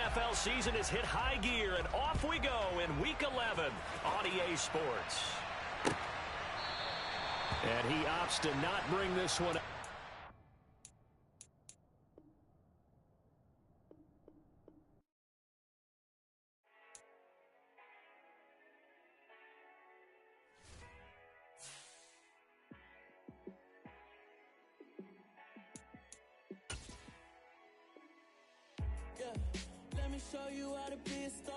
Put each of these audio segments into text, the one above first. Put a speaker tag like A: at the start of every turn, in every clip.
A: NFL season has hit high gear, and off we go in Week 11 on EA Sports. And he opts to not bring this one up.
B: Let me show you how to be a star.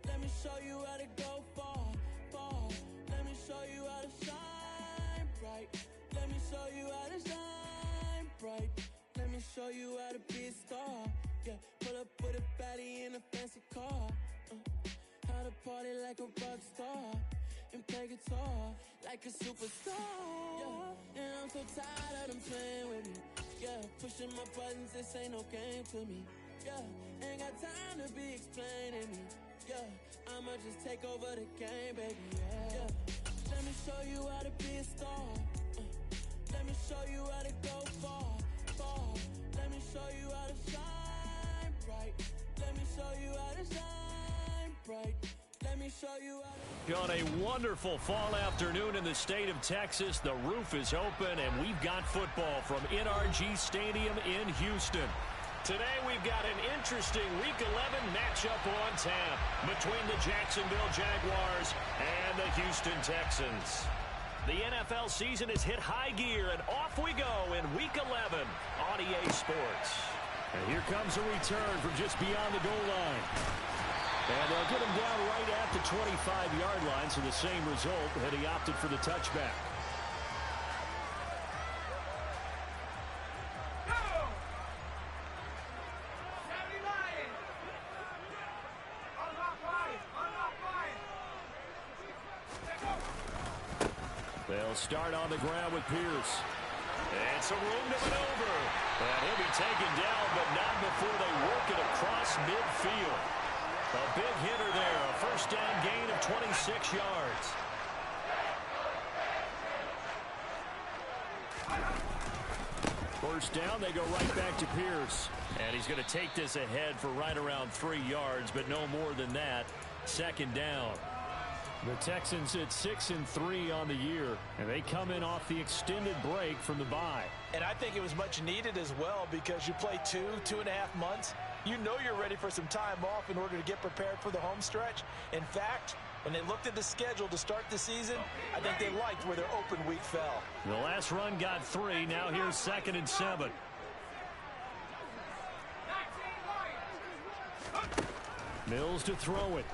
B: Let me show you how to go far, far. Let me show you how to shine bright. Let me show you how to shine bright. Let me show you how to be a star. Yeah, pull up with a baddie in a fancy car. How to party like a rock star and play guitar like a superstar. Yeah, and I'm so tired of them playing with me. Yeah, pushing my buttons, this ain't no game to me. Yeah, ain't got time to be explaining me. Yeah, I'ma just take over the game, baby. Yeah, let me show you how to be a star. Let me show you how to go far, far. Let me show you how to shine bright. Let me show you how to shine bright. Let me show you how to...
A: On a wonderful fall afternoon in the state of Texas, the roof is open, and we've got football from NRG Stadium in Houston. Today we've got an interesting Week 11 matchup on tap between the Jacksonville Jaguars and the Houston Texans. The NFL season has hit high gear, and off we go in Week 11 on EA Sports.
C: And here comes a return from just beyond the goal line. And they'll get him down right at the 25-yard line, so the same result had he opted for the touchback. They'll start on the ground with Pierce.
A: And some room to maneuver. And he'll be taken down, but not before they work it across midfield. A big hitter there, a first down gain of 26 yards.
C: First down, they go right back to Pierce.
A: And he's going to take this ahead for right around 3 yards, but no more than that. Second down.
C: The Texans at 6-3 on the year, and they come in off the extended break from the bye.
D: And I think it was much needed as well, because you play 2.5 months. You know you're ready for some time off in order to get prepared for the home stretch. In fact, when they looked at the schedule to start the season, I think they liked where their open week fell.
C: The last run got 3. Now here's 2nd and 7. Mills to throw it.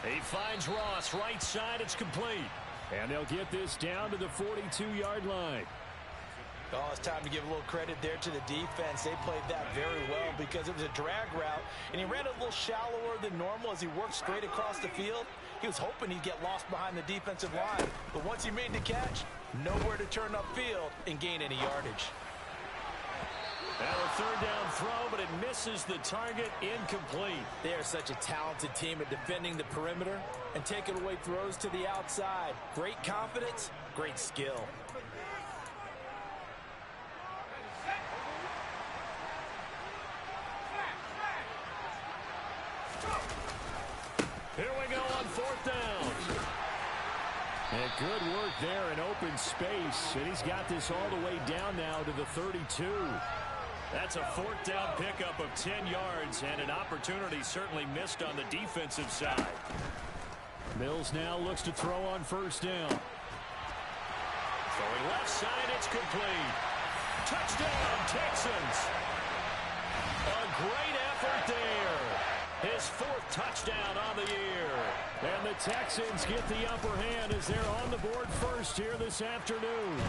C: He finds Ross right side. It's complete. And they'll get this down to the 42-yard line.
D: Oh, it's time to give a little credit there to the defense. They played that very well because it was a drag route, and he ran a little shallower than normal as he worked straight across the field. He was hoping he'd get lost behind the defensive line, but once he made the catch, nowhere to turn upfield and gain any yardage.
A: Now a third down throw, but it misses the target, incomplete.
D: They are such a talented team at defending the perimeter and taking away throws to the outside. Great confidence, great skill.
A: Here we go on 4th down.
C: And good work there in open space. And he's got this all the way down now to the 32.
A: That's a 4th down pickup of 10 yards, and an opportunity certainly missed on the defensive side.
C: Mills now looks to throw on 1st down.
A: Throwing left side, it's complete. Touchdown, Texans. A great effort there. His 4th touchdown on the year.
C: And the Texans get the upper hand as they're on the board first here this afternoon.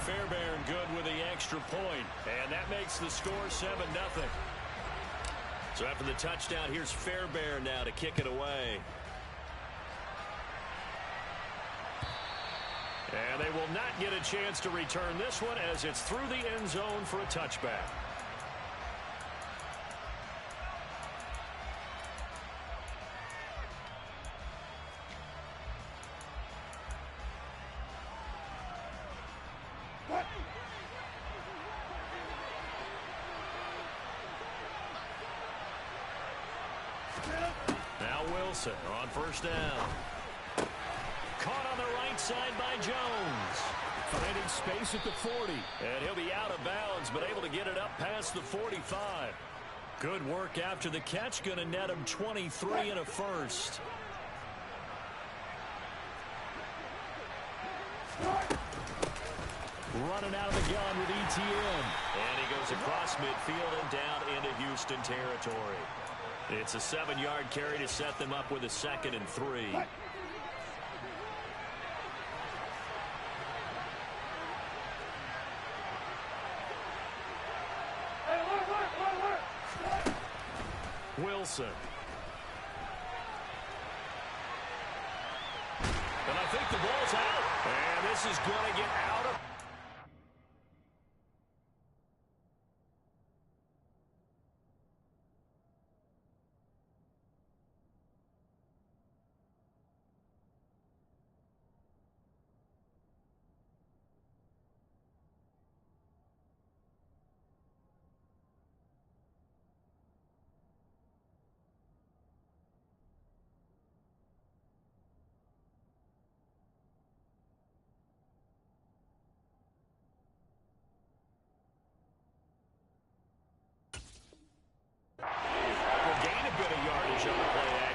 A: Fairbairn good with the extra point, and that makes the score 7-0. So after the touchdown, here's Fairbairn now to kick it away. And they will not get a chance to return this one as it's through the end zone for a touchback. Wilson on first down. Caught on the right side by Jones. Finding space at the 40. And he'll be out of bounds, but able to get it up past the 45. Good work after the catch. Going to net him 23 and a first. Running out of the gun with ETN. And he goes across midfield and down into Houston territory. It's a 7-yard carry to set them up with a 2nd and 3. Wilson. And I think the ball's out. And this is going to get out of...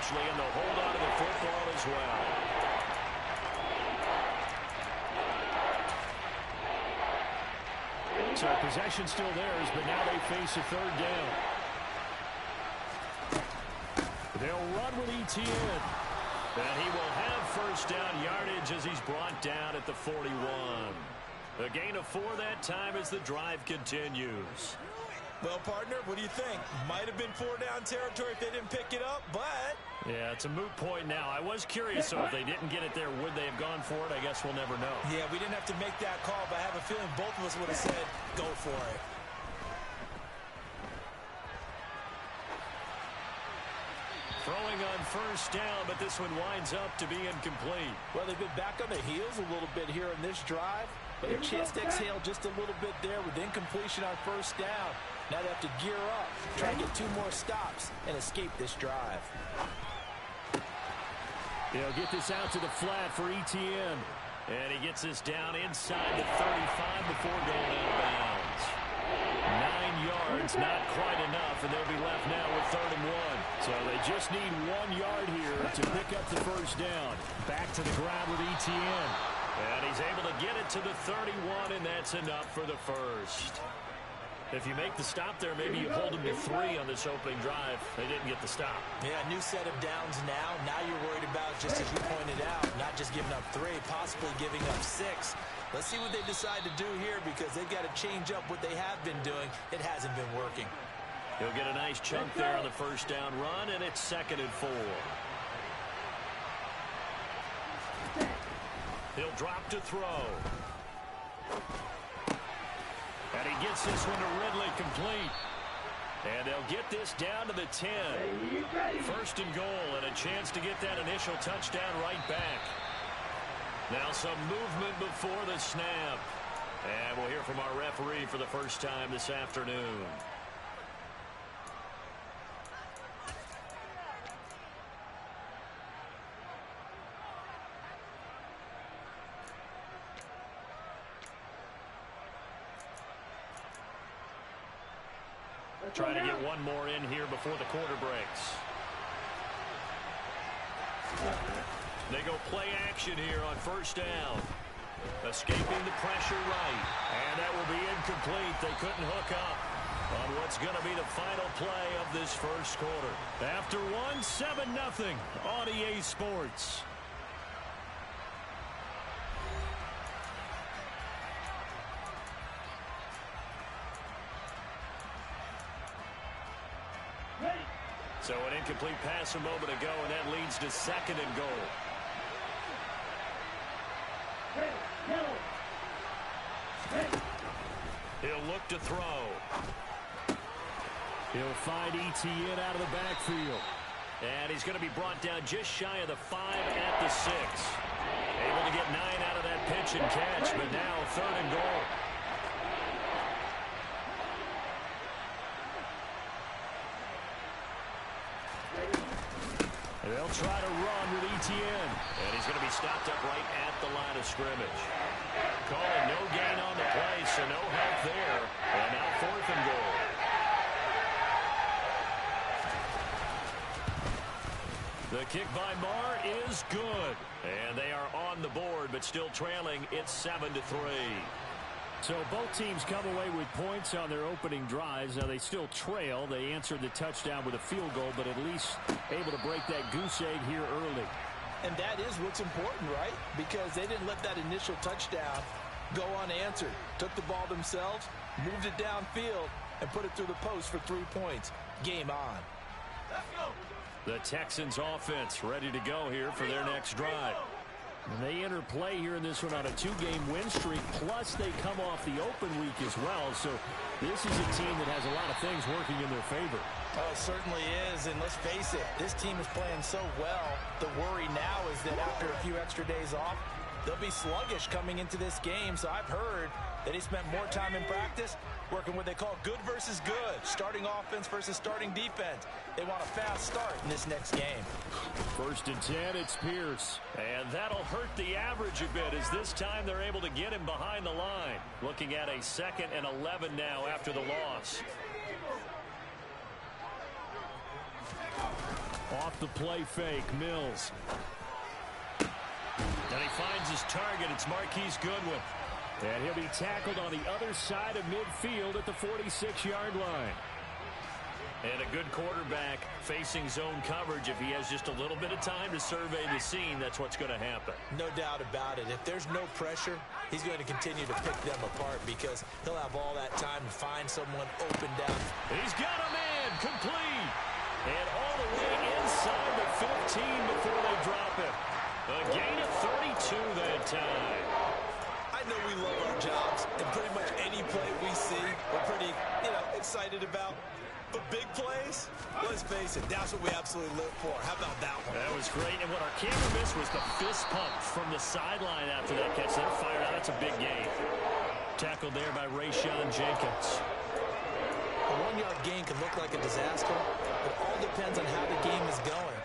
A: and they'll hold on to the football as well. So possession still theirs, but now they face a 3rd down. They'll run with ETN. And he will have first down yardage as he's brought down at the 41. A gain of 4 that time as the drive continues.
D: Well, partner, what do you think? Might have been 4-down territory if they didn't pick it up, but...
A: Yeah, it's a moot point now. I was curious, so if they didn't get it there, would they have gone for it? I guess we'll never know.
D: Yeah, we didn't have to make that call, but I have a feeling both of us would have said, go for it.
A: Throwing on first down, but this one winds up to be incomplete.
D: Well, they've been back on the heels a little bit here in this drive, but a chance to exhale just a little bit there with incompletion on first down. Now they have to gear up, try and get 2 more stops, and escape this drive.
A: He'll get this out to the flat for ETN. And he gets this down inside the 35 before going out of bounds. 9 yards, not quite enough, and they'll be left now with 3rd and 1. So they just need 1 yard here to pick up the first down. Back to the ground with ETN. And he's able to get it to the 31, and that's enough for the first. If you make the stop there, maybe you hold them to 3 on this opening drive. They didn't get the stop.
D: Yeah, new set of downs now. Now you're worried about, just as you pointed out, not just giving up 3, possibly giving up 6. Let's see what they decide to do here because they've got to change up what they have been doing. It hasn't been working.
A: He'll get a nice chunk there on the first down run, and it's 2nd and 4. He'll drop to throw. And he gets this one to Ridley complete. And they'll get this down to the 10. 1st and goal, and a chance to get that initial touchdown right back. Now some movement before the snap. And we'll hear from our referee for the first time this afternoon. Trying to get one more in here before the quarter breaks. They go play action here on first down. Escaping the pressure right. And that will be incomplete. They couldn't hook up on what's going to be the final play of this first quarter. After 1, 7-0 on EA Sports. So an incomplete pass a moment ago, and that leads to 2nd and goal. He'll look to throw. He'll find ETN out of the backfield. And he's going to be brought down just shy of the 5 at the 6. Able to get 9 out of that pitch and catch, but now 3rd and goal. They'll
C: try to run with Etienne.
A: And he's going to be stopped up right at the line of scrimmage. Calling no gain on the play, so no help there. And now 4th and goal. The kick by Marr is good. And they are on the board, but still trailing. It's 7-3.
C: So both teams come away with points on their opening drives. Now they still trail. They answered the touchdown with a field goal, but at least able to break that goose egg here early.
D: And that is what's important, right? Because they didn't let that initial touchdown go unanswered. Took the ball themselves, moved it downfield, and put it through the post for 3 points. Game on.
A: Let's go. The Texans offense ready to go here for their next drive.
C: And they enter play here in this one on a 2-game win streak, plus they come off the open week as well. So this is a team that has a lot of things working in their favor.
D: Oh, it certainly is, and let's face it, this team is playing so well. The worry now is that after a few extra days off, they'll be sluggish coming into this game. So I've heard that he spent more time in practice working what they call good versus good, starting offense versus starting defense. They want a fast start in this next game.
C: 1st and 10, it's Pierce.
A: And that'll hurt the average a bit as this time they're able to get him behind the line. Looking at a 2nd and 11 now after the loss.
C: Off the play fake, Mills.
A: And he finds his target. It's Marquise Goodwin.
C: And he'll be tackled on the other side of midfield at the 46-yard line.
A: And a good quarterback facing zone coverage. If he has just a little bit of time to survey the scene, that's what's going to happen.
D: No doubt about it. If there's no pressure, he's going to continue to pick them apart because he'll have all that time to find someone open down.
A: He's got a man complete. And all the way inside the 15 before they drop it. A gain of 32 that time.
D: I know we love our jobs, and pretty much any play we see, we're pretty, excited about. But big plays, let's face it, that's what we absolutely live for. How about that one?
A: That was great, and what our camera missed was the fist pump from the sideline after that catch. They're fired out. That's a big gain. Tackled there by Rayshon Jenkins.
D: A 1-yard gain can look like a disaster. It all depends on how the game is going.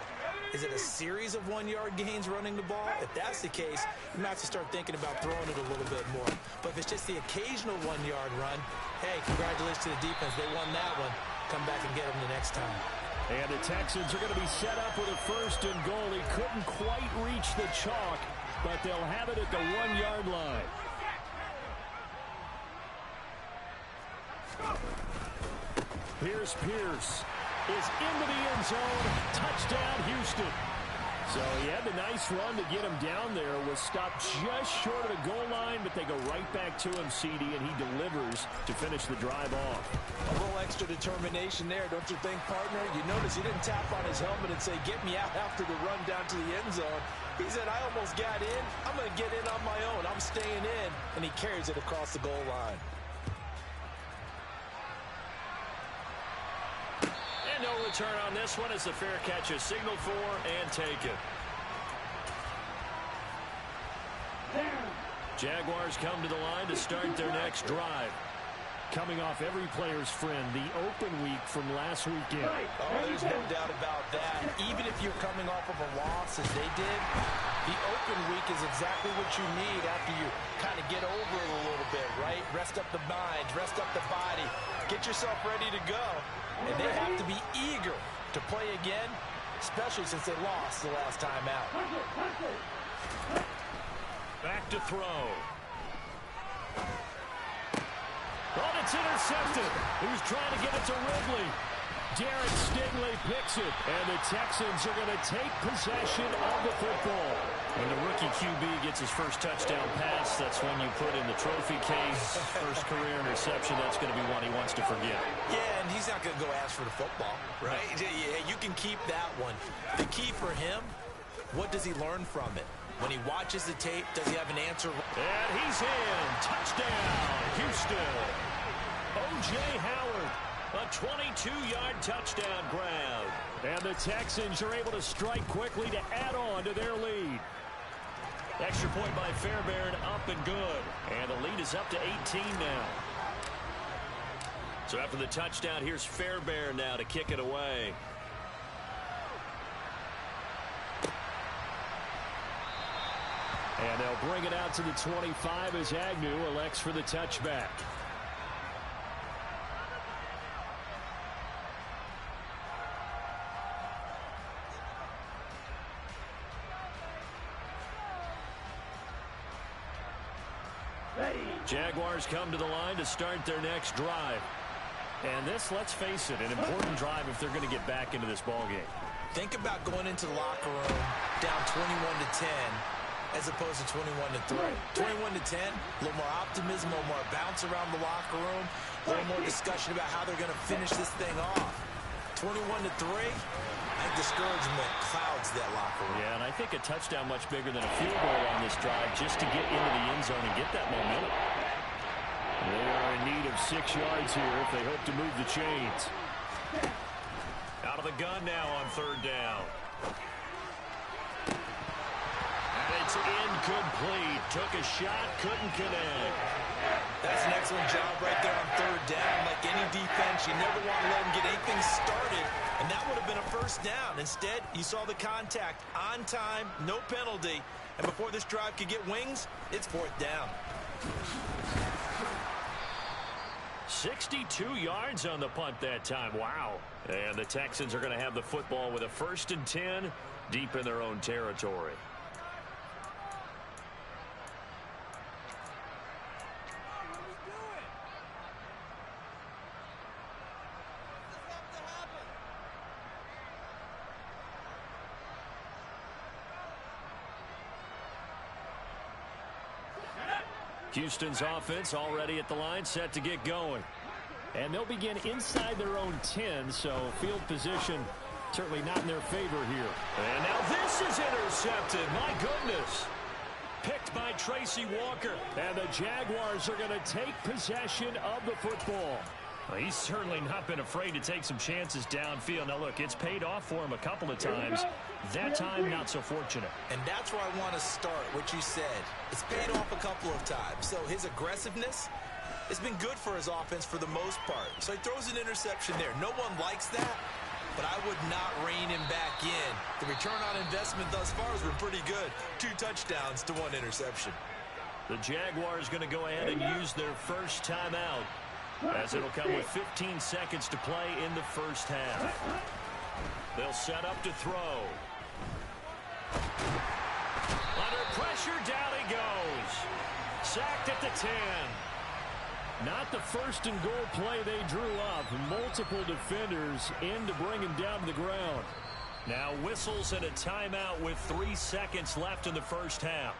D: Is it a series of 1-yard gains running the ball? If that's the case, you might have to start thinking about throwing it a little bit more. But if it's just the occasional 1-yard run, hey, congratulations to the defense. They won that one. Come back and get them the next time.
C: And the Texans are going to be set up with a 1st and goal. He couldn't quite reach the chalk, but they'll have it at the 1-yard line. Here's Pierce. Is into the end zone. Touchdown, Houston. So he had the nice run to get him down there. Was stopped just short of the goal line, but they go right back to him, CD, and he delivers to finish the drive off.
D: A little extra determination there, don't you think, partner? You notice he didn't tap on his helmet and say, get me out after the run down to the end zone. He said, I almost got in. I'm going to get in on my own. I'm staying in. And he carries it across the goal line.
A: No return on this one as the fair catch is signaled for and taken. Jaguars come to the line to start their next drive.
C: Coming off every player's friend, the open week from last weekend.
D: Oh, there's no doubt about that. Even if you're coming off of a loss as they did, the open week is exactly what you need after you kind of get over it a little bit, right? Rest up the mind, rest up the body, get yourself ready to go. And they have to be eager to play again, especially since they lost the last time out.
A: Back to throw. Oh, it's intercepted. He was trying to get it to Ridley.
C: Derek Stingley picks it, and the Texans are going to take possession of the football.
A: When the rookie QB gets his first touchdown pass, that's when you put in the trophy case. First career interception, that's going to be one he wants to forget.
D: Yeah, and he's not going to go ask for the football, right? Yeah, you can keep that one. The key for him, what does he learn from it? When he watches the tape, does he have an answer?
A: And he's in. Touchdown, Houston. O.J. Howard, a 22-yard touchdown grab.
C: And the Texans are able to strike quickly to add on to their lead.
A: Extra point by Fairbairn, up and good. And the lead is up to 18 now. So after the touchdown, here's Fairbairn now to kick it away. And they'll bring it out to the 25 as Agnew elects for the touchback. Jaguars come to the line to start their next drive. And this, let's face it, an important drive if they're going to get back into this ballgame.
D: Think about going into the locker room down 21-10 as opposed to 21-3. 21-10, a little more optimism, a little more bounce around the locker room, a little more discussion about how they're going to finish this thing off. 21-3, I think discouragement clouds that locker room.
A: Yeah, and I think a touchdown much bigger than a field goal on this drive just to get into the end zone and get that momentum. They are in need of 6 yards here if they hope to move the chains. Out of the gun now on third down. And it's incomplete. Took a shot, couldn't connect.
D: That's an excellent job right there on third down. Like any defense, you never want to let them get anything started, and that would have been a first down. Instead, you saw the contact on time, no penalty, and before this drive could get wings, it's fourth down.
A: 62 yards on the punt that time. Wow. And the Texans are going to have the football with a 1st and 10 deep in their own territory. Houston's offense already at the line, set to get going. And they'll begin inside their own 10, so field position certainly not in their favor here. And now this is intercepted. My goodness. Picked by Tracy Walker. And the Jaguars are going to take possession of the football. Well, he's certainly not been afraid to take some chances downfield. Now, look, it's paid off for him a couple of times. That time, not so fortunate.
D: And that's where I want to start, what you said. It's paid off a couple of times. So his aggressiveness has been good for his offense for the most part. So he throws an interception there. No one likes that, but I would not rein him back in. The return on investment thus far has been pretty good. 2 touchdowns to 1 interception.
A: The Jaguars going to go ahead and use their first timeout, as it'll come with 15 seconds to play in the first half. They'll set up to throw. Under pressure, down he goes. Sacked at the 10. Not the first and goal play they drew up. Multiple defenders in to bring him down to the ground. Now whistles and a timeout with 3 seconds left in the first half.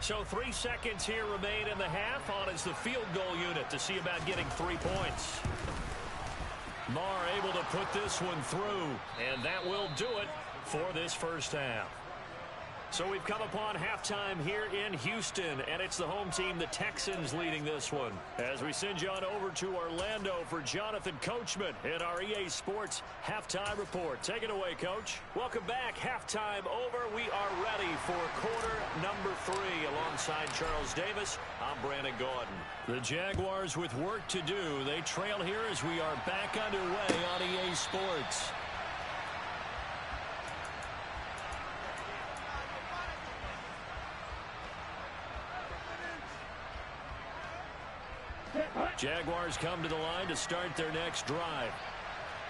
A: So 3 seconds here remain in the half. On is the field goal unit to see about getting 3 points. Marr able to put this one through, and that will do it for this first half. So we've come upon halftime here in Houston, and it's the home team, the Texans, leading this one. As we send you on over to Orlando for Jonathan Coachman in our EA Sports Halftime Report. Take it away, Coach. Welcome back. Halftime over. We are ready for quarter number 3. Alongside Charles Davis, I'm Brandon Gaudin. The Jaguars with work to do. They trail here as we are back underway on EA Sports. Jaguars come to the line to start their next drive.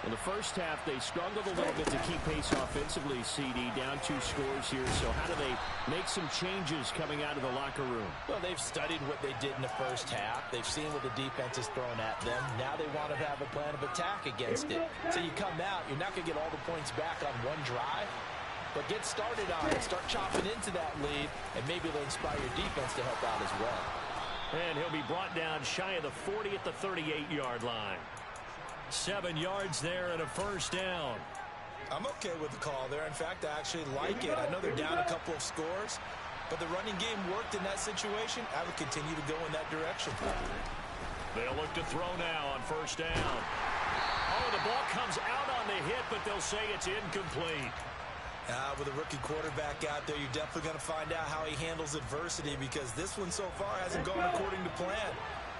A: In the first half, they struggled a little bit to keep pace offensively, CD, down 2 scores here. So how do they make some changes coming out of the locker room?
D: Well, they've studied what they did in the first half. They've seen what the defense has thrown at them. Now they want to have a plan of attack against it. So you come out, you're not going to get all the points back on one drive, but get started on it. Start chopping into that lead, and maybe it'll inspire your defense to help out as well.
A: And he'll be brought down shy of the 40 at the 38-yard line. 7 yards there and a first down.
D: I'm okay with the call there. In fact, I actually like it. I know they're down a couple of scores, but the running game worked in that situation. I would continue to go in that direction.
A: They'll look to throw now on first down. Oh, the ball comes out on the hit, but they'll say it's incomplete.
D: With a rookie quarterback out there, you're definitely going to find out how he handles adversity, because this one so far hasn't gone according to plan.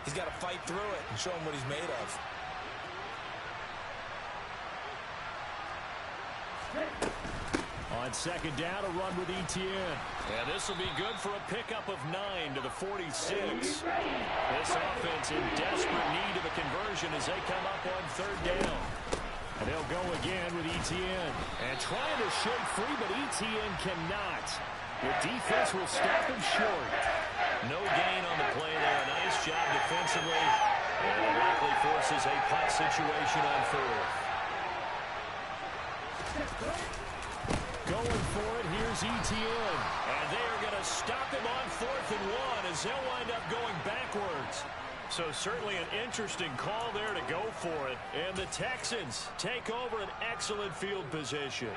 D: He's got to fight through it and show him what he's made of.
C: On second down, a run with Etienne.
A: And this will be good for a pickup of 9 to the 46. This offense in desperate need of a conversion as they come up on third down.
C: And they'll go again with Etienne. And trying to shake free, but Etienne cannot. The defense will stop him short.
A: No gain on the play there. Nice job defensively. And it likely forces a punt situation on fourth.
C: Going for it, here's Etienne.
A: And they are going to stop him on 4th and 1 as they'll wind up going backwards. So certainly an interesting call there to go for it. And the Texans take over an excellent field position.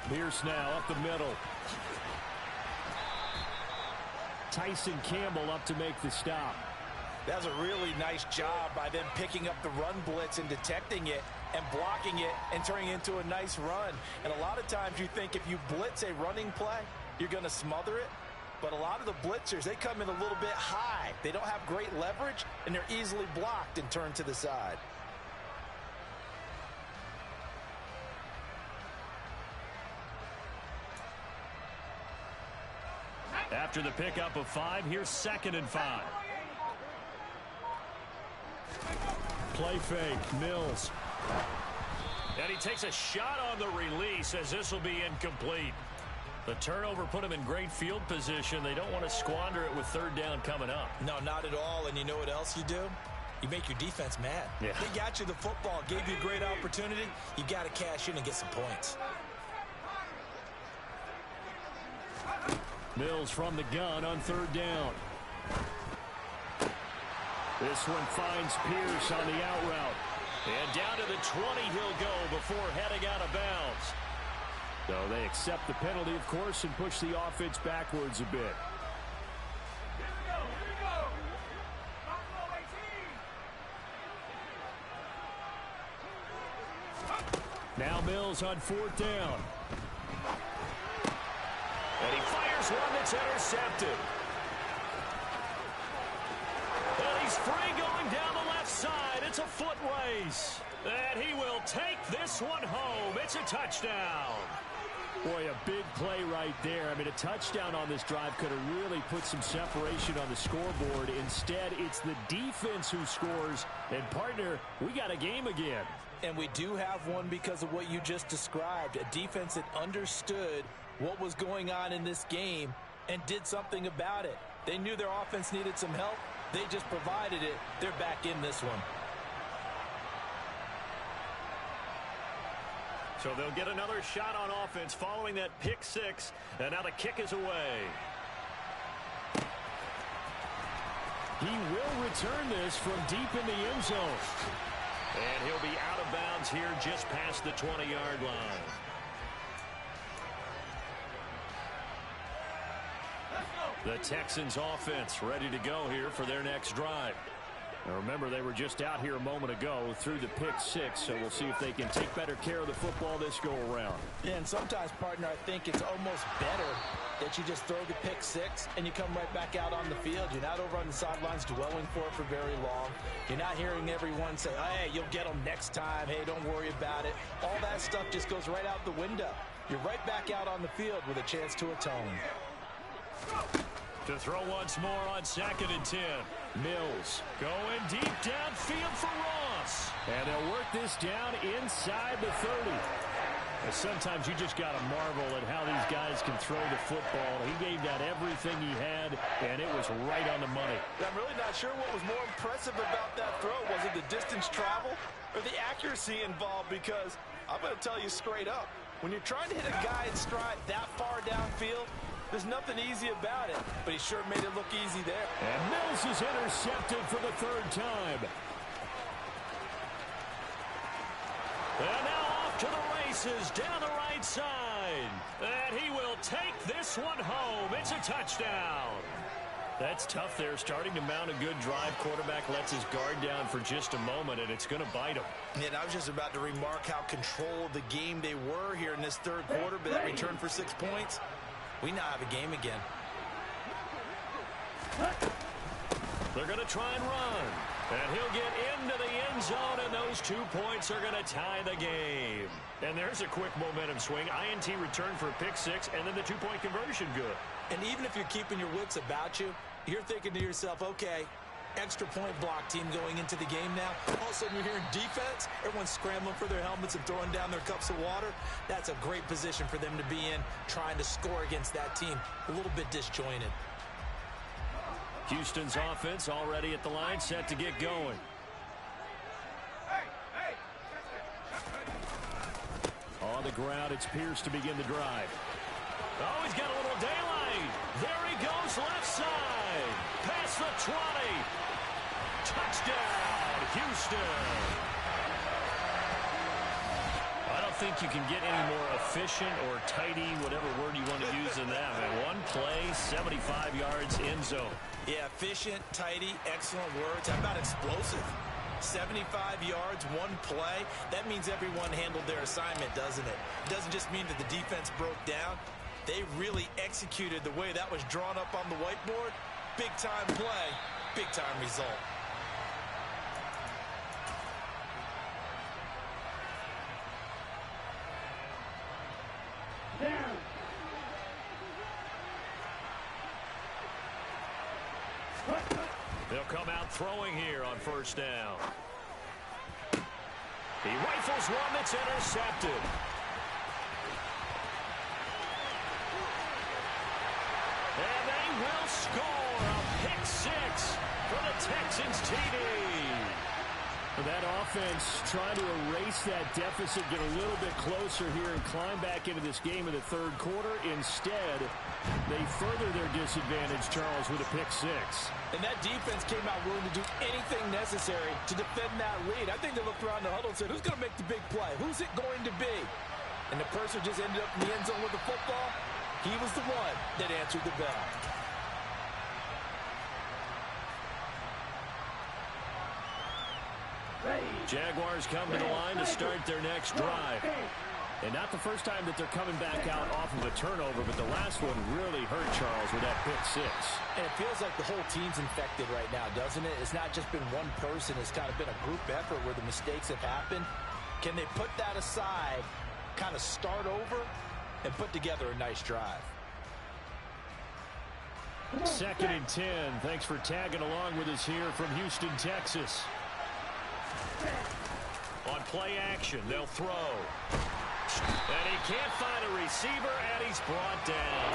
C: Pierce now up the middle. Tyson Campbell up to make the stop.
D: That was a really nice job by them picking up the run blitz and detecting it and blocking it and turning it into a nice run. And a lot of times you think if you blitz a running play, you're going to smother it. But a lot of the blitzers, they come in a little bit high. They don't have great leverage, and they're easily blocked and turned to the side.
C: After the pickup of 5, here's 2nd and 5. Play fake, Mills.
A: And he takes a shot on the release as this will be incomplete. The turnover put him in great field position. They don't want to squander it with third down coming up.
D: No, not at all. And you know what else you do? You make your defense mad.
A: Yeah.
D: They got you the football, gave you a great opportunity. You got to cash in and get some points.
C: Mills from the gun on third down. This one finds Pierce on the out route.
A: And down to the 20 he'll go before heading out of bounds.
C: So they accept the penalty, of course, and push the offense backwards a bit. Now Mills on 4th down.
A: And he fires one that's intercepted. And he's free going down the left side. It's a foot race. And he will take this one home. It's a touchdown.
C: Boy, a big play right there. I mean, a touchdown on this drive could have really put some separation on the scoreboard. Instead, it's the defense who scores. And, partner, we got a game again.
D: And we do have one because of what you just described. A defense that understood what was going on in this game and did something about it. They knew their offense needed some help. They just provided it. They're back in this one.
A: So they'll get another shot on offense following that pick six. And now the kick is away.
C: He will return this from deep in the end zone.
A: And he'll be out of bounds here just past the 20-yard line. The Texans offense ready to go here for their next drive.
C: Now remember, they were just out here a moment ago through the pick six, so we'll see if they can take better care of the football this go around.
D: Yeah, and sometimes, partner, I think it's almost better that you just throw the pick six and you come right back out on the field. You're not over on the sidelines dwelling for it for very long. You're not hearing everyone say, hey, you'll get them next time. Hey, don't worry about it. All that stuff just goes right out the window. You're right back out on the field with a chance to atone.
A: To throw once more on 2nd and 10.
C: Mills
A: going deep downfield for Ross.
C: And they'll work this down inside the 30. And sometimes you just got to marvel at how these guys can throw the football. He gave that everything he had, and it was right on the money.
D: I'm really not sure what was more impressive about that throw. Was it the distance travel or the accuracy involved? Because I'm going to tell you straight up, when you're trying to hit a guy in stride that far downfield, there's nothing easy about it, but he sure made it look easy there.
C: And Mills is intercepted for the 3rd time.
A: And now off to the races down the right side. And he will take this one home. It's a touchdown. That's tough there, starting to mount a good drive. Quarterback lets his guard down for just a moment, and it's going to bite him.
D: And I was just about to remark how controlled the game they were here in this 3rd quarter, but that return for 6 points. We now have a game again.
A: They're going to try and run. And he'll get into the end zone, and those 2 points are going to tie the game. And there's a quick momentum swing. INT return for a pick six, and then the 2-point conversion good.
D: And even if you're keeping your wits about you, you're thinking to yourself, okay, extra point block team going into the game now. All of a sudden you're hearing defense. Everyone's scrambling for their helmets and throwing down their cups of water. That's a great position for them to be in, trying to score against that team. A little bit disjointed.
A: Houston's offense already at the line, set to get going. On the ground, it's Pierce to begin the drive. Oh, he's got a little daylight. There he goes, left side. Past the 20. Touchdown, Houston. I don't think you can get any more efficient or tidy, whatever word you want to use in that. Man, one play, 75 yards, end zone.
D: Yeah, efficient, tidy, excellent words. How about explosive? 75 yards, one play. That means everyone handled their assignment, doesn't it? It doesn't just mean that the defense broke down. They really executed the way that was drawn up on the whiteboard. Big-time play, big-time result.
A: They'll come out throwing here on first down. He rifles one that's intercepted. And they will score a pick six for the Texans TD.
C: That offense trying to erase that deficit, get a little bit closer here and climb back into this game in the third quarter. Instead, they further their disadvantage, Charles, with a pick six.
D: And that defense came out willing to do anything necessary to defend that lead. I think they looked around the huddle and said, who's going to make the big play? Who's it going to be? And the person just ended up in the end zone with the football. He was the one that answered the bell.
A: Jaguars come to the line to start their next drive. And not the first time that they're coming back out off of a turnover, but the last one really hurt Charles with that pick six.
D: And it feels like the whole team's infected right now, doesn't it? It's not just been one person. It's kind of been a group effort where the mistakes have happened. Can they put that aside, kind of start over, and put together a nice drive?
C: 2nd and 10. Thanks for tagging along with us here from Houston, Texas.
A: On play action, they'll throw. And he can't find a receiver, and he's brought down.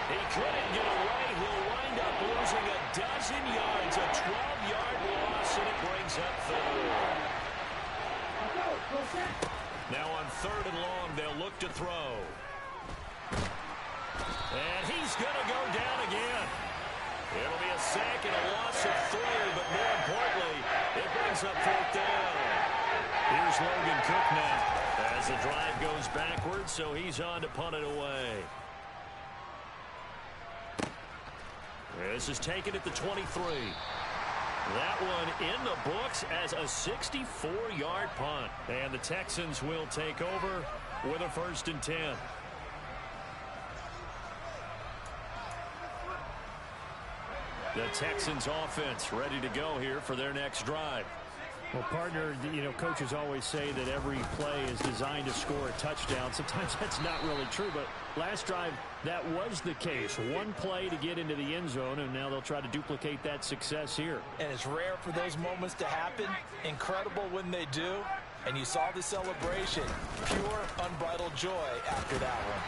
A: He couldn't get away. He'll wind up losing a dozen yards, a 12-yard loss, and it brings up third. Now on 3rd and long, they'll look to throw. And he's going to go down again. It'll be a sack and a loss of 3, but more importantly, it brings up 4th down. Here's Logan Cook now as the drive goes backwards, so he's on to punt it away. This is taken at the 23. That one in the books as a 64-yard punt. And the Texans will take over with a 1st and 10. The Texans offense ready to go here for their next drive.
C: Well, partner, coaches always say that every play is designed to score a touchdown. Sometimes that's not really true, but last drive, that was the case. One play to get into the end zone, and now they'll try to duplicate that success here.
D: And it's rare for those moments to happen. Incredible when they do. And you saw the celebration. Pure, unbridled joy after that one.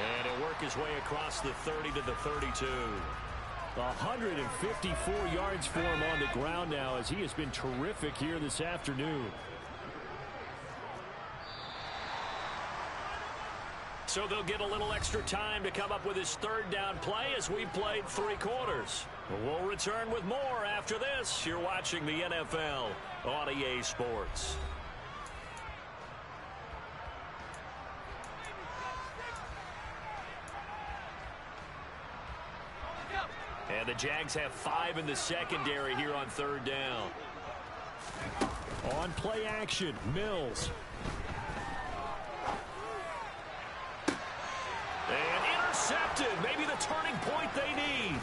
A: And he'll work his way across the 30 to the 32.
C: 154 yards for him on the ground now as he has been terrific here this afternoon.
A: So they'll get a little extra time to come up with his 3rd down play as we've played 3 quarters. We'll return with more after this. You're watching the NFL on EA Sports. And the Jags have 5 in the secondary here on 3rd down.
C: On play action, Mills.
A: And intercepted. Maybe the turning point they need.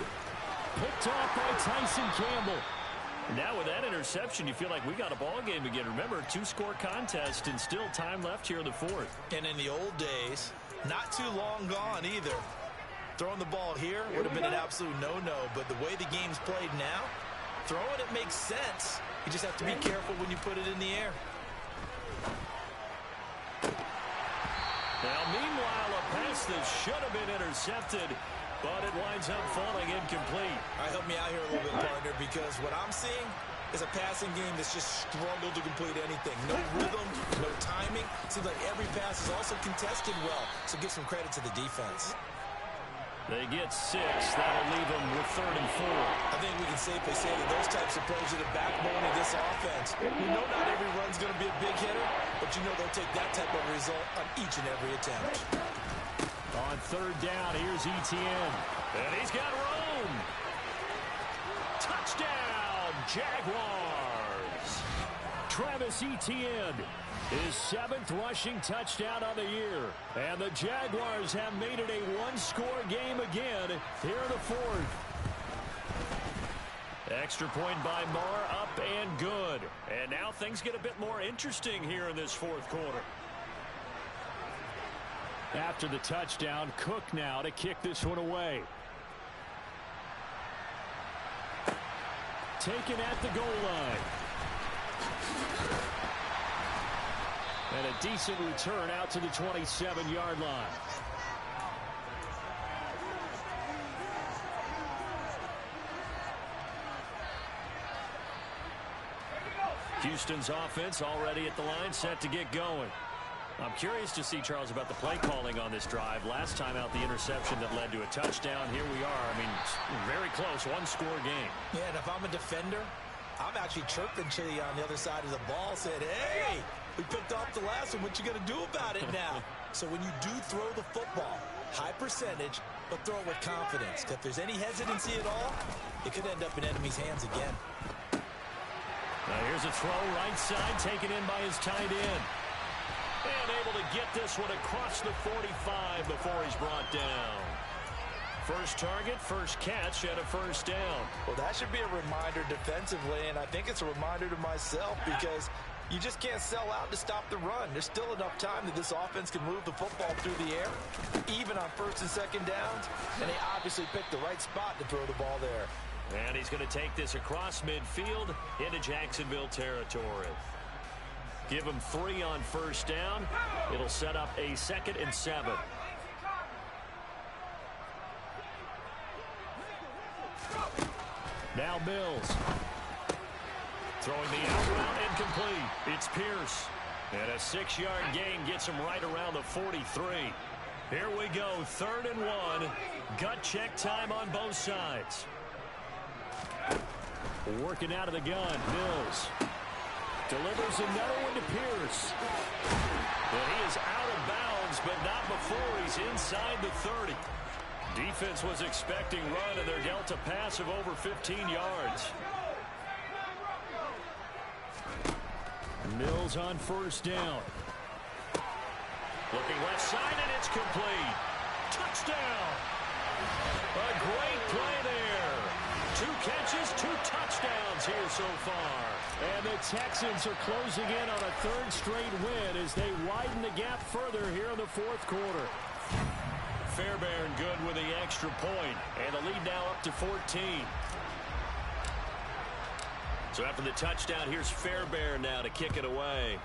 C: picked off by Tyson Campbell.
A: Now with that interception, you feel like we got a ball game again. Remember, 2-score contest and still time left here in the fourth.
D: And in the old days, not too long gone either. Throwing the ball here would have been an absolute no-no, but the way the game's played now, throwing it makes sense. You just have to be careful when you put it in the air.
A: Now, meanwhile, a pass that should have been intercepted, but it winds up falling incomplete.
D: All right, help me out here a little bit, partner, because what I'm seeing is a passing game that's just struggled to complete anything. No rhythm, no timing. Seems like every pass is also contested well, so give some credit to the defense.
A: They get 6. That'll leave them with 3rd and 4.
D: I think we can safely say that those types of plays are the backbone of this offense. We know not every run's going to be a big hitter, but you know they'll take that type of result on each and every attempt.
C: On 3rd down, here's Etienne.
A: And he's got room. Touchdown, Jaguars.
C: Travis Etienne, his 7th rushing touchdown on the year. And the Jaguars have made it a 1-score game again here in the 4th.
A: Extra point by Marr, up and good. And now things get a bit more interesting here in this 4th quarter.
C: After the touchdown, Cook now to kick this one away. Taken at the goal line. And a decent return out to the 27-yard line.
A: Houston's offense already at the line, set to get going. I'm curious to see, Charles, about the play calling on this drive. Last time out, the interception that led to a touchdown. Here we are. I mean, very close, 1-score game.
D: Yeah, and if I'm a defender, I'm actually chirping Chitty on the other side of the ball, saying, hey, we picked off the last one. What you going to do about it now? So when you do throw the football, high percentage, but throw it with confidence. If there's any hesitancy at all, it could end up in enemy's hands again.
A: Now here's a throw right side, taken in by his tight end. And able to get this one across the 45 before he's brought down. First target, first catch, and a first down.
D: Well, that should be a reminder defensively, and I think it's a reminder to myself because you just can't sell out to stop the run. There's still enough time that this offense can move the football through the air, even on 1st and 2nd downs, and they obviously picked the right spot to throw the ball there.
A: And he's going to take this across midfield into Jacksonville territory. Give him 3 on first down. It'll set up a 2nd and 7.
C: Now Mills.
A: Throwing the out route incomplete. It's Pierce. And a 6-yard gain gets him right around the 43. Here we go, 3rd and 1. Gut check time on both sides.
C: Working out of the gun, Mills. Delivers another one to Pierce.
A: And he is out of bounds, but not before he's inside the 30. Defense was expecting run, and they're dealt a pass of over 15 yards.
C: Mills on first down.
A: Looking left side, and it's complete. Touchdown! A great play there. 2 catches, 2 touchdowns here so far.
C: And the Texans are closing in on a 3rd straight win as they widen the gap further here in the 4th quarter.
A: Fairbairn good with the extra point, and the lead now up to 14. So after the touchdown, here's Fairbairn now to kick it away.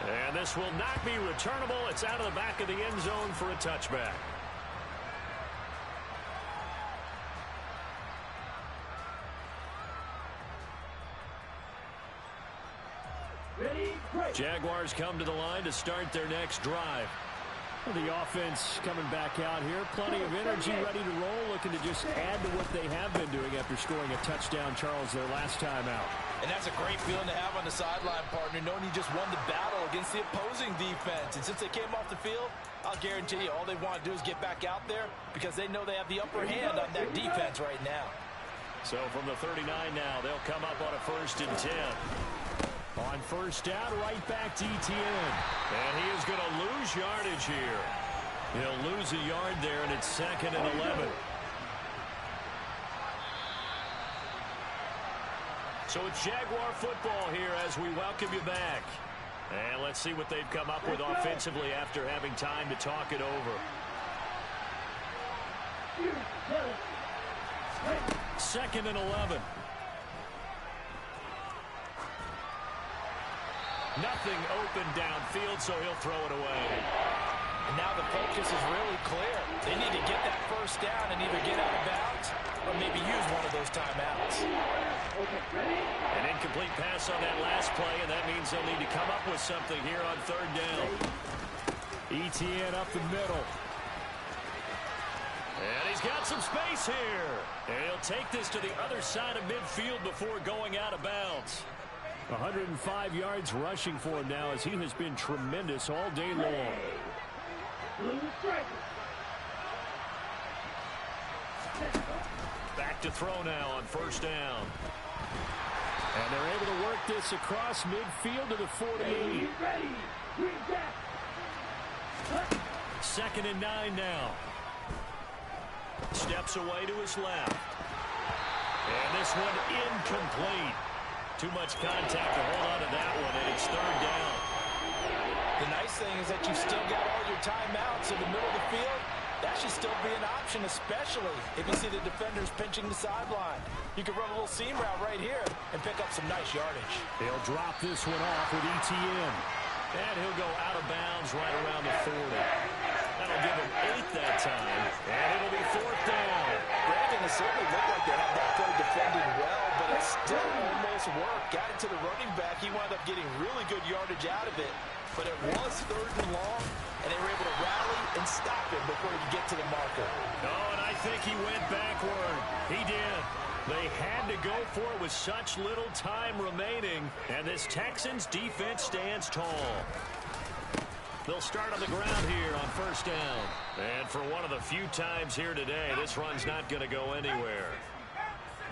A: And this will not be returnable. It's out of the back of the end zone for a touchback. Jaguars come to the line to start their next drive.
C: Well, the offense coming back out here. Plenty of energy, ready to roll, looking to just add to what they have been doing after scoring a touchdown, Charles, their last time out.
D: And that's a great feeling to have on the sideline, partner, knowing you just won the battle against the opposing defense. And since they came off the field, I'll guarantee you all they want to do is get back out there because they know they have the upper hand on that defense right now.
A: So from the 39 now, they'll come up on a 1st and 10.
C: On first down, right back to Etienne.
A: And he is going to lose yardage here. He'll lose a yard there, and it's 2nd and 11. So it's Jaguar football here as we welcome you back. And let's see what they've come up with offensively after having time to talk it over. 2nd and 11. Nothing open downfield, so he'll throw it away.
D: And now the focus is really clear. They need to get that first down and either get out of bounds or maybe use one of those timeouts.
A: An incomplete pass on that last play, and that means they'll need to come up with something here on 3rd down.
C: ETN up the middle.
A: And he's got some space here. And he'll take this to the other side of midfield before going out of bounds.
C: 105 yards rushing for him now as he has been tremendous all day long.
A: Back to throw now on 1st down.
C: And they're able to work this across midfield to the 48.
A: 2nd and 9 now. Steps away to his left. And this one incomplete. Too much contact to hold on to that one, and it's 3rd down.
D: The nice thing is that you've still got all your timeouts in the middle of the field. That should still be an option, especially if you see the defenders pinching the sideline. You can run a little seam route right here and pick up some nice yardage.
C: They'll drop this one off with ETN.
A: And he'll go out of bounds right around the 40. That'll give him 8 that time. And it'll be 4th down.
D: Brandon, it certainly looked like they had that play defended well, but it still almost worked. Got it to the running back. He wound up getting really good yardage out of it. But it was 3rd and long, and they were able to rally and stop him before he could get to the marker.
A: Oh, and I think he went backward. He did. They had to go for it with such little time remaining, and this Texans defense stands tall. They'll start on the ground here on 1st down. And for one of the few times here today, this run's not going to go anywhere.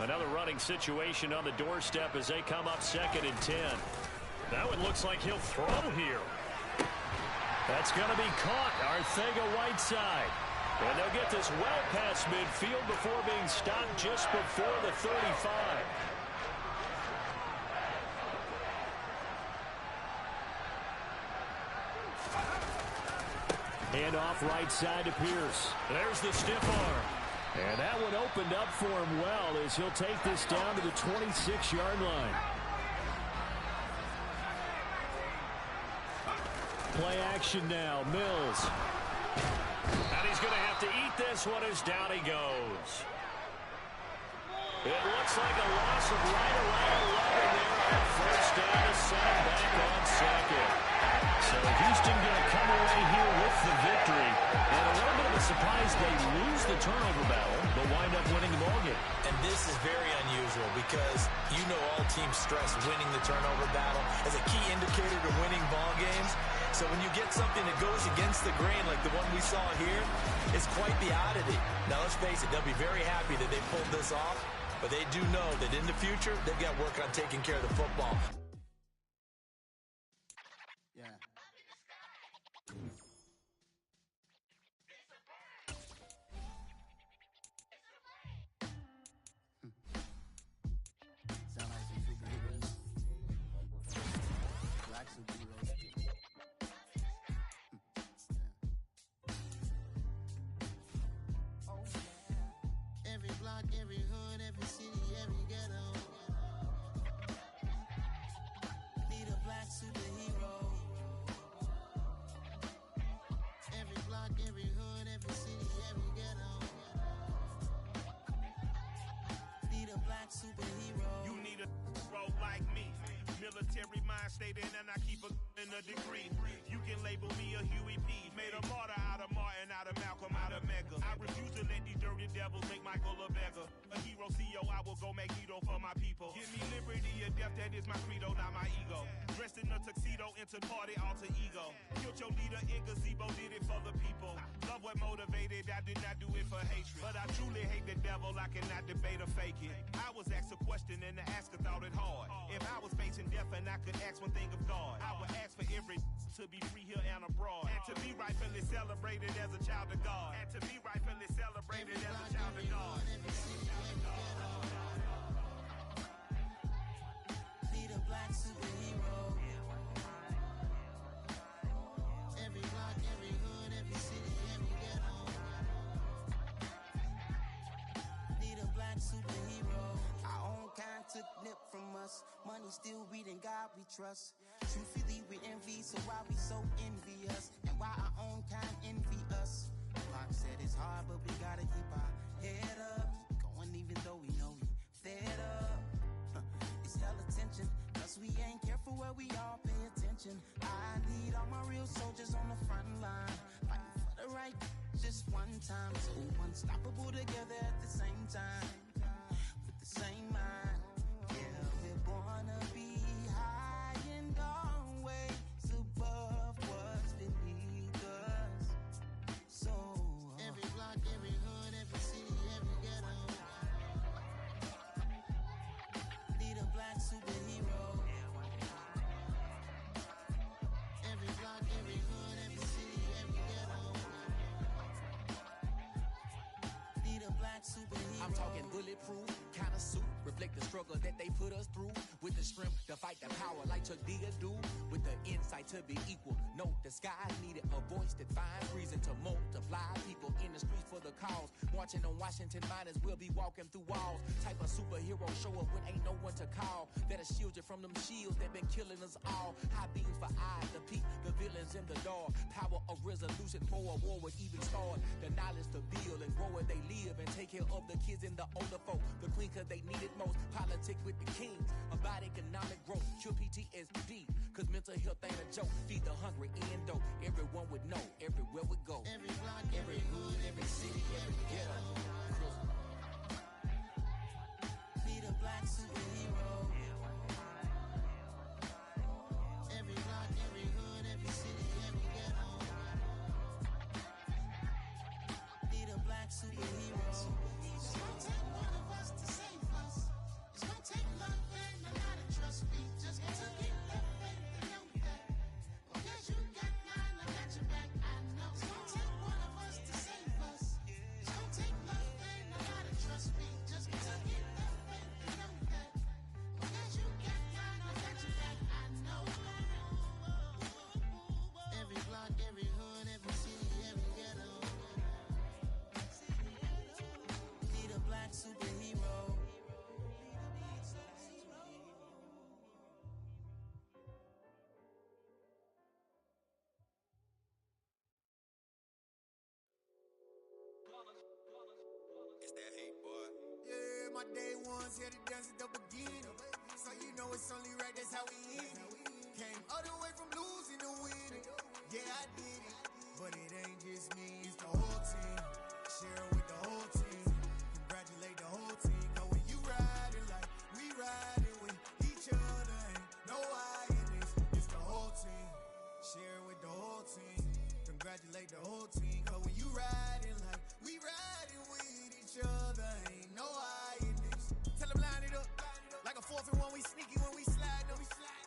A: Another running situation on the doorstep as they come up 2nd and 10. That one looks like he'll throw here. That's going to be caught. Arcega-Whiteside. And they'll get this well past midfield before being stopped just before the 35.
C: Hand off right side to Pierce.
A: There's the stiff arm.
C: And that one opened up for him well as he'll take this down to the 26-yard line. Play action now. Mills.
A: And he's going to have to eat this one as down he goes. It looks like a loss of right around 11 there on 1st down to set him back on 2nd. So Houston going to come away here with the victory. And a little bit of a surprise, they lose the turnover battle, but wind up winning the ballgame.
D: And this is very unusual because you know all teams stress winning the turnover battle as a key indicator to winning ball games. So when you get something that goes against the grain like the one we saw here, it's quite the oddity. Now let's face it, they'll be very happy that they pulled this off, but they do know that in the future, they've got work on taking care of the football.
B: Yeah. Sound like some superheroes. Black superheroes. Oh yeah. Every block, every hood, every city, every ghetto. Need a black superhero. Every block, every hood, every city, every ghetto. Need a black superhero.
E: You need a role like me. Military mind stated, and I keep in a degree. You can label me a Huey P. Made a martyr out of Martin, out of Malcolm, out of Mega. I refuse to let these dirty devils make Michael a beggar. A hero CEO, I will go Magneto for my people. Give me liberty or death, that is my credo, not my ego. Dressed in a tuxedo, entered party, alter ego. Killed your leader in gazebo, did it for the people. Love what motivated, I did not do it for hatred. But I truly hate the devil, I cannot debate or fake it. I was asked a question and the asker thought it hard. If I was facing death and I could ask one thing of God, I would ask for every to be free here and abroad. And to be rightfully celebrated as a child of God. And to be rightfully celebrated as a child of God.
B: Need a black superhero. Every block, every hood, every city, every ghetto. Need a black superhero. Our own kind took nip from us. Money still reading God we trust. Truthfully we envy, so why we so envious? And why our own kind envy us? Pac said it's hard, but we gotta keep our head up. Going even though we know we fed up. It's hella tension, cause we ain't careful where we all pay attention. I need all my real soldiers on the front line, fighting for the right just one time. So unstoppable together at the same time, with the same mind. Yeah, we're born to be high and always above what's beneath us. So every block, every hood, every city, every ghetto. Need a black superhero. Every block, every hood, every city, every ghetto. Need a black superhero.
F: I'm talking bulletproof kind of suit, reflect the struggle that they put us through, with the strength to fight the power like Chuck D do, with the insight to be equal. Note the skies needed a voice that finds reason to multiply. People in the streets for the cause, marching on Washington miners will be walking through walls. Type of superhero show up when ain't no one to call, that'll shield you from them shields that been killing us all. High beams for eyes to peep the villains in the dark. Power of resolution for a war would even start. The knowledge to build and grow where they live and take care of the kids and the older folk. The queen cause they need it most. Politic with the kings about economic growth. Cure PTSD cause mental health ain't a joke. Feed the hungry and dope. Everyone would know everywhere we go.
B: Every block, every hood, every city, every ghetto. Need a black superhero. Every block, every hood, every city, every ghetto. Need a black superhero. It's gonna take one of us to save us. It's gonna take love and a lot of trust. We just got to get that faith and know that. Because you got mine, I got your back, I know. It's gonna take one of us to save us. It's gonna take love and a lot of trust. We just got to get that faith and know that. Because you got mine, I got your back, I know. Every block, every hood, every city, every ghetto. Need a black superhero.
G: It's that hate, boy.
H: Yeah, my day ones here to dance at the beginning. So you know it's only right, that's how we end it. Came all the way from losing to winning. Yeah, I did it. But it ain't just me, it's the whole team. Share it with the whole team. Congratulate the whole team. Cause when you riding like we riding with each other, ain't no I in this. It's the whole team. Share it with the whole team. Congratulate the whole team. Cause when you riding like we riding with each other, ain't no I in this. Tell them line it up. Like a 4th and 1, we sneaky when we slide them.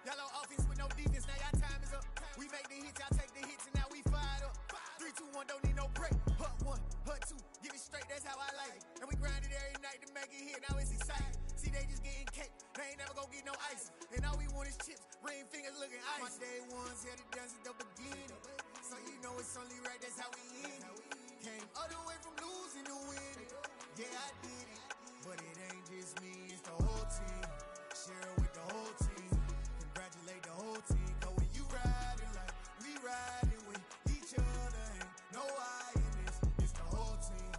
H: Y'all on offense with no defense, now y'all time is up. We make the hits, y'all take the hits, and now we fired up. 3, 2, 1, don't need no break. Hut 1, hut 2, give it straight, that's how I like it. And we grind it every night to make it hit, now it's exciting. See, they just getting cake, they ain't never gonna get no ice. And all we want is chips, ring fingers looking ice. My day ones here to dance at the beginning. So you know it's only right, that's how we end it. Came all the way from losing to winning. Yeah, I did it. But it ain't just me, it's the whole team. Share it with the whole team. Congratulate the whole team. Cause when you riding like we riding with each other, ain't no I in this. It's the whole team.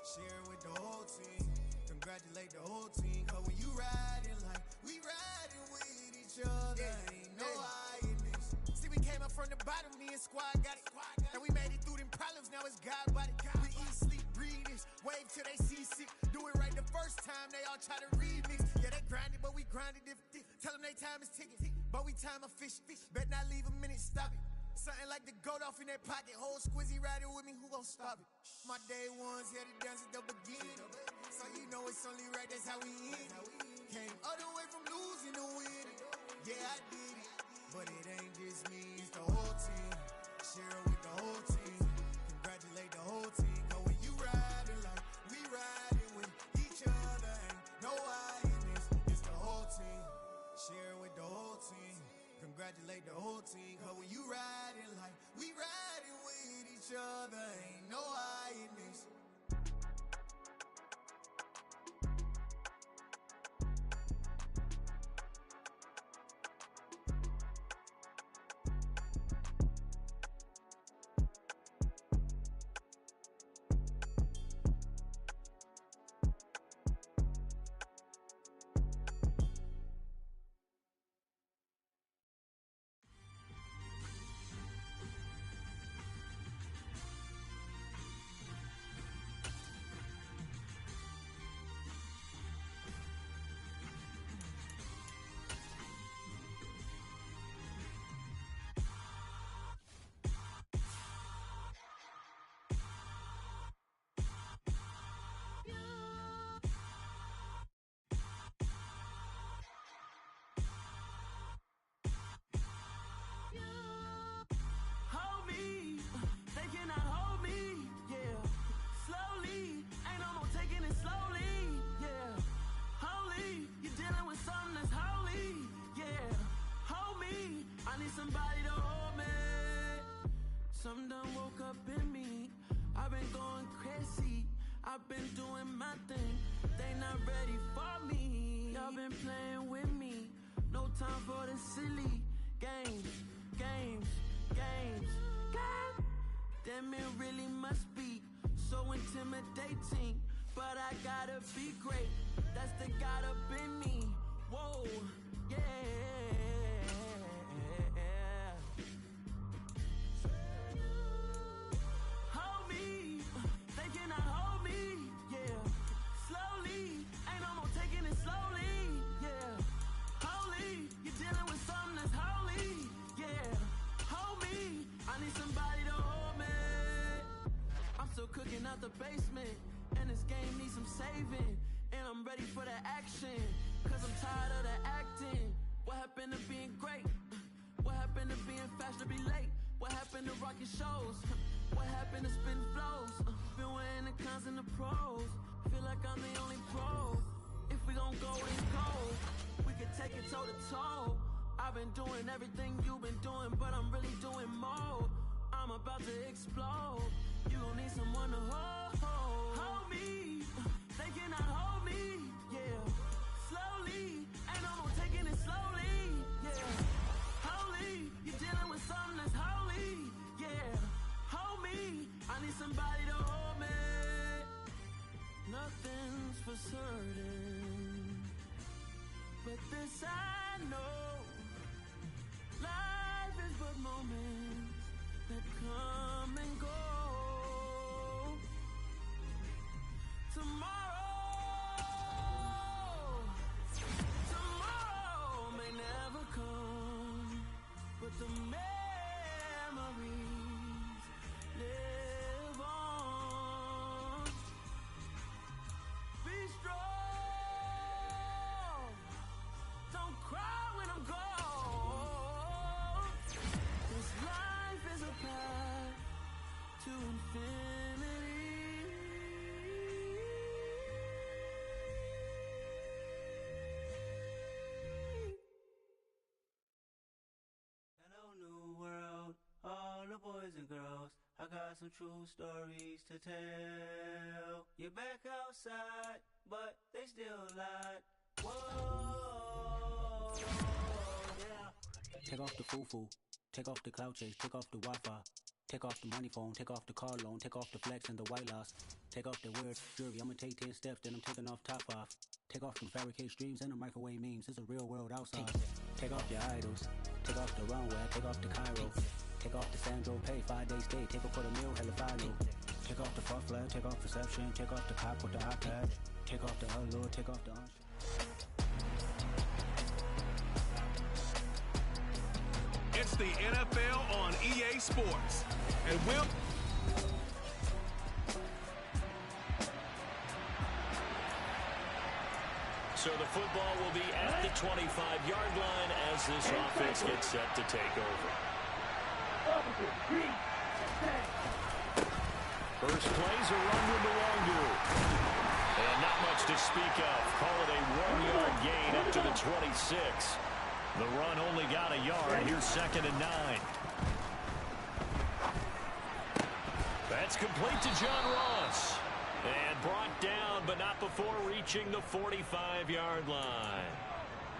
H: Share it with the whole team. Congratulate the whole team. Cause when you riding like we riding with each other, ain't no I in this. See, we came up from the bottom, me and squad got it. And we made it through them problems, now it's God body. We eat, sleep, breathe this, wave till they see sick. Do it right the first time, they all try to remix. Yeah, they grinded, but we grinded different. Tell them they time is ticking, but we time a fish. Bet not leave a minute, stop it. Something like the goat off in their pocket. Whole squizzy riding with me, who gon' stop it? My day ones here to dance at the beginning. So you know it's only right, that's how we end it. Came all the way from losing to winning. Yeah, I did it. But it ain't just me, it's the whole team. Share it with the whole each other, ain't no hiding this.
B: Somebody to hold me. Some done woke up in me. I've been going crazy. I've been doing my thing. They not ready for me. Y'all been playing with me. No time for the silly games. Damn, it really must be so intimidating. But I gotta be great. That's the God up in me. Whoa, yeah. Cooking out the basement, and this game needs some saving. And I'm ready for the action, cause I'm tired of the acting. What happened to being great? What happened to being fast to be late? What happened to rocking shows? What happened to spitting flows? Been weighing the cons and the pros. Feel like I'm the only pro. If we gon' go, then go. We could take it toe to toe. I've been doing everything you've been doing, but I'm really doing more. I'm about to explode. You gon' need someone to hold me. They cannot hold me, yeah. Slowly, and I'm taking it slowly, yeah. Holy, you're dealing with something that's holy, yeah. Hold me, I need somebody to hold me. Nothing's for certain, but this I know. Life is but moments that come and go. Tomorrow may never come, but the memories live on. Be strong, don't cry when I'm gone. This life is a path to infinity.
I: Boys and girls, I got some true stories to tell. You're back outside, but they still lied. Whoa, yeah. Take off the foo-foo, take off the cloud chase, take off the Wi-Fi, take off the money phone, take off the car loan, take off the flex and the white loss, take off the weird jewelry. I'ma take 10 steps, then I'm taking off top off. Take off them fabricated streams and the microwave memes. It's a real world outside. Take off your idols, take off the runway, take off the Cairo. Take off the Sandro pay, 5 days stay, take a quarter meal, hella final. Take off the far flag, take off reception, take off the cop with the iPad, take off the allure, take off the
J: It's the NFL on EA Sports. And we'll...
A: So the football will be at the 25-yard line as this offense gets set to take over. First play's a run with the Longu. And not much to speak of. Call it a 1-yard gain up to the 26. The run only got a yard. Here's 2nd and 9. That's complete to John Ross. And brought down, but not before reaching the 45-yard line.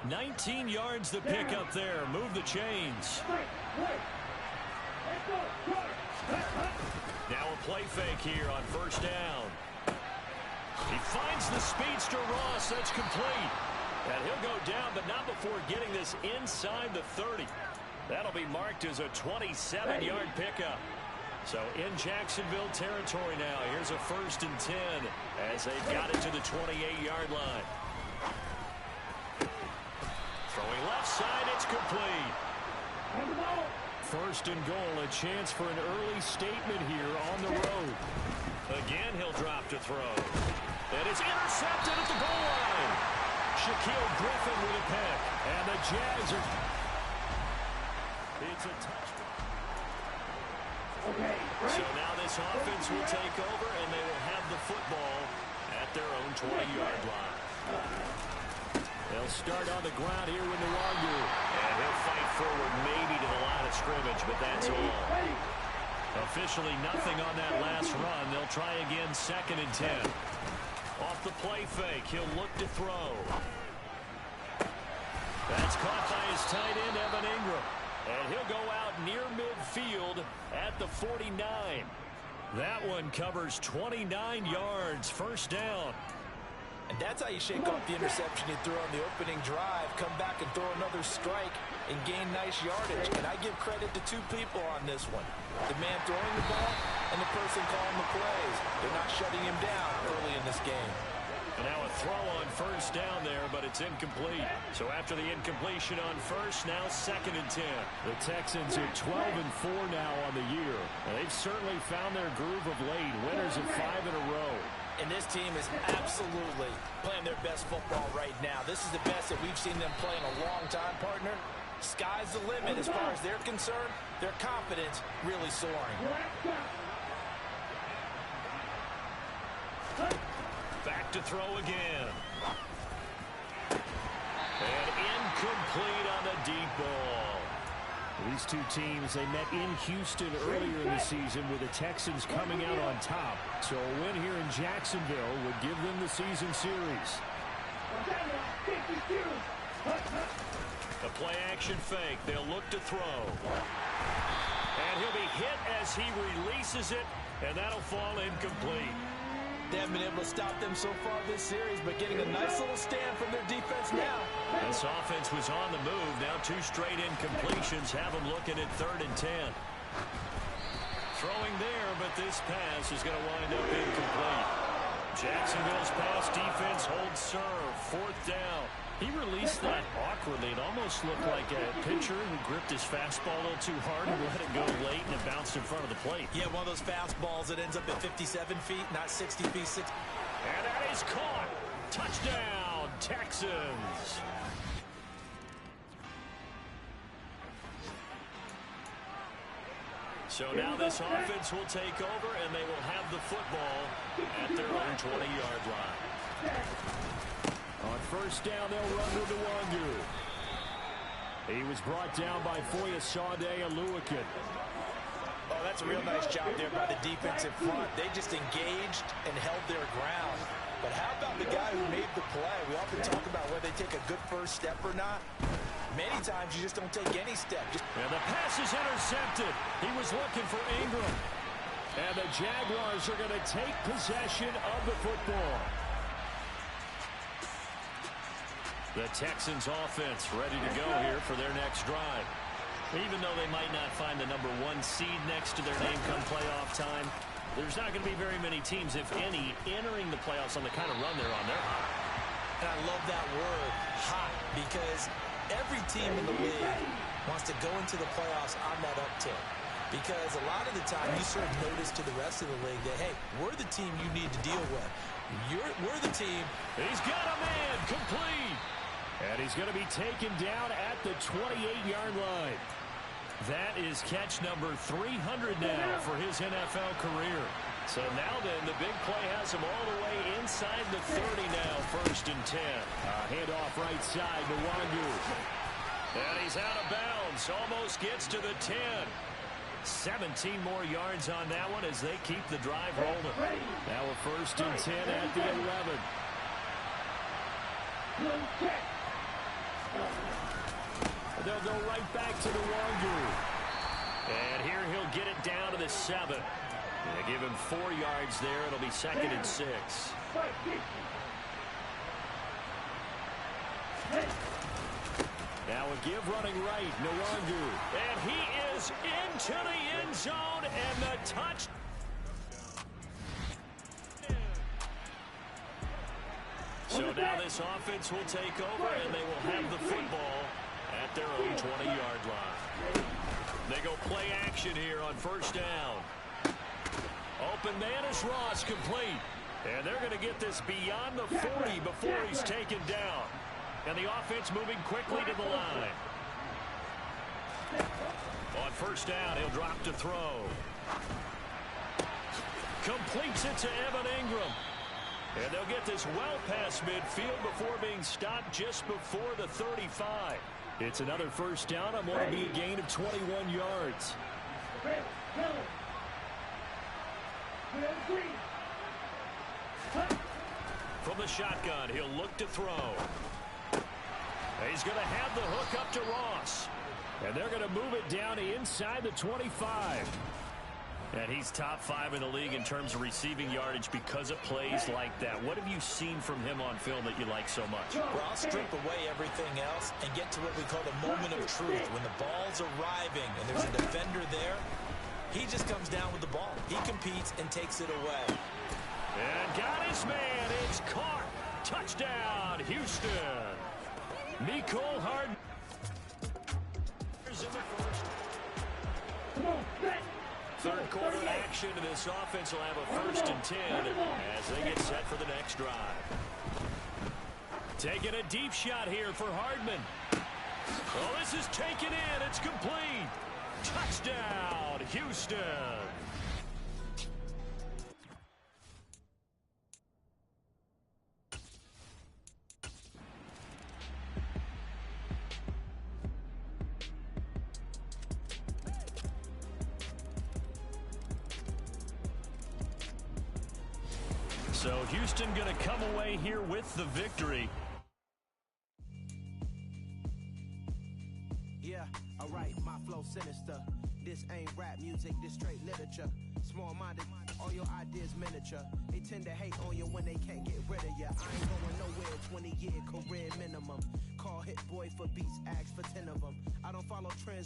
A: 19 yards to pick up there. Move the chains. Now a play fake here on first down. He finds the speedster Ross. That's complete. And he'll go down, but not before getting this inside the 30. That'll be marked as a 27-yard pickup. So in Jacksonville territory now. Here's a 1st and 10 as they've got it to the 28-yard line. Throwing left side, it's complete. 1st and goal, a chance for an early statement here on the road. Again, he'll drop to throw. And it's intercepted at the goal line. Shaquille Griffin with a pick. And the Jags are... It's a touchdown. So now this offense will take over, and they will have the football at their own 20-yard line. They'll start on the ground here with Nwangu. And he'll fight forward maybe to the line of scrimmage, but that's all. Officially nothing on that last run. They'll try again 2nd and 10. Off the play fake, he'll look to throw. That's caught by his tight end, Evan Ingram. And he'll go out near midfield at the 49. That one covers 29 yards, 1st down.
D: And that's how you shake off the interception you threw on the opening drive, come back and throw another strike and gain nice yardage. And I give credit to 2 people on this one. The man throwing the ball and the person calling the plays. They're not shutting him down early in this game.
A: And now a throw on 1st down there, but it's incomplete. So after the incompletion on 1st, now 2nd and 10. The Texans are 12 and 4 now on the year. And they've certainly found their groove of late. Winners of 5 in a row.
D: And this team is absolutely playing their best football right now. This is the best that we've seen them play in a long time, partner. Sky's the limit as far as they're concerned. Their confidence really soaring.
A: Back to throw again. And incomplete on the deep ball.
C: These 2 teams, they met in Houston earlier in the season with the Texans coming out on top. So a win here in Jacksonville would give them the season series.
A: A play action fake. They'll look to throw. And he'll be hit as he releases it, and that'll fall incomplete.
D: They haven't been able to stop them so far this series, but getting a nice little stand from their defense now.
A: This offense was on the move. Now 2 straight incompletions have them looking at 3rd and 10. Throwing there, but this pass is going to wind up incomplete. Jacksonville's pass defense holds serve. 4th down. He released that awkwardly. It almost looked like a pitcher who gripped his fastball a little too hard and let it go late, and it bounced in front of the plate.
D: Yeah, one of those fastballs that ends up at 57 feet, not 60 feet.
A: And that is caught. Touchdown, Texans. So now this offense will take over, and they will have the football at their own 20-yard line.
C: On 1st down, they'll run to Nwangu. He was brought down by Foyesade Oluwakin.
D: Oh, that's a real nice job there by the defensive front. They just engaged and held their ground. But how about the guy who made the play? We often talk about whether they take a good first step or not. Many times you just don't take any step.
A: And the pass is intercepted. He was looking for Ingram.
C: And the Jaguars are going to take possession of the football.
A: The Texans offense ready to go here for their next drive. Even though they might not find the number 1 seed next to their name come playoff time, there's not going to be very many teams, if any, entering the playoffs on the kind of run they're on. They're hot.
D: And I love that word, hot, because every team in the league wants to go into the playoffs on that uptick. Because a lot of the time you serve notice to the rest of the league that, hey, we're the team you need to deal with. We're the team.
A: He's got a man, complete.
C: And he's going to be taken down at the 28-yard line.
A: That is catch number 300 now for his NFL career. So now then, the big play has him all the way inside the 30 now, 1st and 10.
C: Handoff right side to Nwangu.
A: And he's out of bounds, almost gets to the 10. 17 more yards on that one as they keep the drive rolling. Now a 1st and 10 at the 11. They'll go right back to the Wangu. And here he'll get it down to the 7. They give him 4 yards there. It'll be 2nd and 6. Now a give running right, Nwangu. And he is into the end zone and the touch. So now this offense will take over and they will have the football at their own 20-yard line. They go play action here on 1st down. Open man is Ross, complete. And they're going to get this beyond the 40 before he's taken down. And the offense moving quickly to the line. On 1st down, he'll drop to throw. Completes it to Evan Ingram. And they'll get this well past midfield before being stopped just before the 35. It's another 1st down on what will be a gain of 21 yards. From the shotgun, he'll look to throw. He's going to have the hook up to Ross. And they're going to move it down to inside the 25. And he's top 5 in the league in terms of receiving yardage because of plays like that. What have you seen from him on film that you like so much?
D: Well, I'll strip away everything else and get to what we call the moment of truth. When the ball's arriving and there's a defender there, he just comes down with the ball. He competes and takes it away.
A: And got his man. It's caught. Touchdown, Houston. Nicole Harden. Third quarter action to this offense will have a 1st and 10 as they get set for the next drive. Taking a deep shot here for Hardman. Oh, this is taken in. It's complete. Touchdown, Houston. So Houston going to come away here with the victory.
K: Yeah, alright, my flow sinister. This ain't rap music, this straight literature. Small-minded, all your ideas miniature. They tend to hate on you when they can't get rid of you. I ain't going nowhere, 20-year career minimum. Call Hit Boy for beats, ask for 10 of them. I don't follow trends.